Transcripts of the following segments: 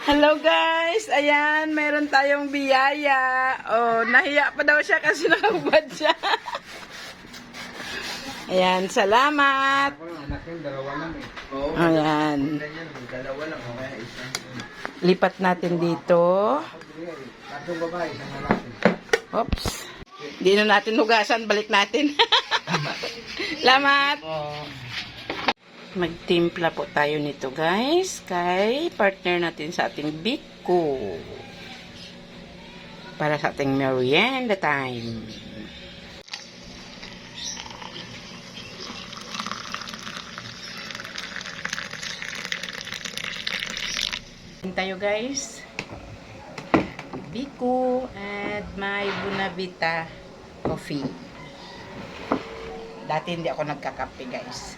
Hello guys! Ayan, meron tayong biyaya. Oh, nahiya pa daw siya kasi nakabad siya. Ayan, salamat. Ayan. Lipat natin dito. Oops. Hindi na natin hugasan. Balik natin. Salamat. Magtimpla po tayo nito guys kay partner natin sa ating biko para sa ating merienda time. Tayo guys, biko at may Bonavita coffee. Dati hindi ako nagkakape guys.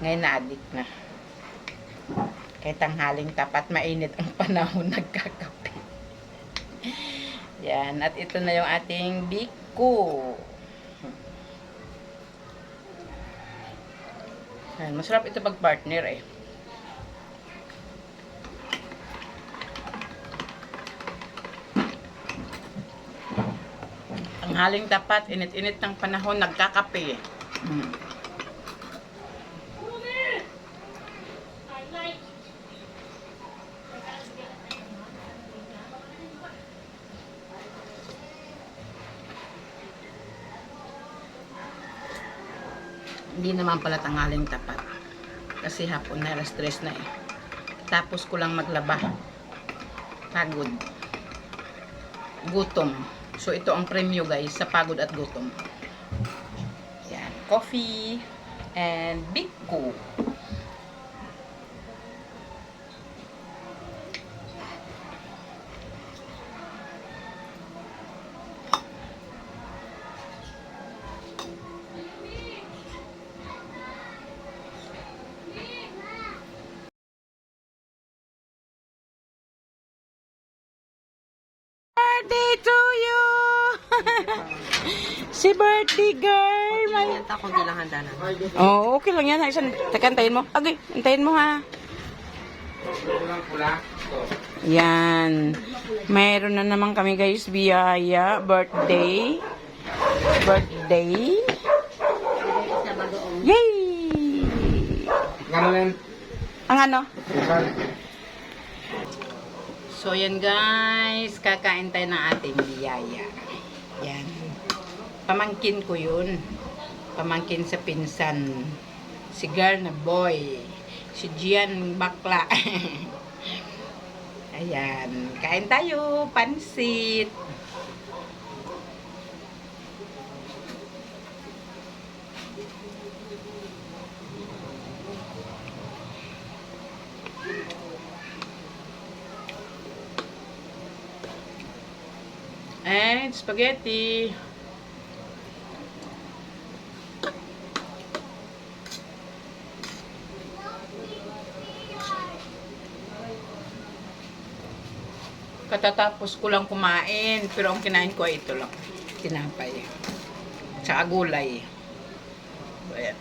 Ngayon na-addict na. Kahit tanghaling tapat, mainit ang panahon, nagkakape. Yan. At ito na yung ating biko. Yan. Masarap ito pag partner eh. Tanghaling tapat, init-init ng panahon, nagkakape eh. Hindi naman pala tanghaling tapat. Kasi hapon na, alas 3 na eh. Tapos ko lang maglaba. Pagod. Gutom. So ito ang premyo guys sa pagod at gutom. Yan. Coffee and biko. Birthday to you! Si birthday girl! Ako di lang handa na. Oh, okay lang yan. Isan, takantayin mo. Okay, antayin mo ha. Yan. Mayroon na naman kami guys, biyaya, birthday. Birthday. Yay! Ang ano? So, yan guys. Kakain tayo ng ating biyaya. Yan. Pamangkin ko yun. Pamangkin sa pinsan. Si girl na boy. Si Gian bakla. Ayan. Kain tayo. Pansit. And spaghetti. Katatapos ko lang kumain, pero ang kinain ko ay ito lang. Tinapay. Tsaka gulay. Ayan.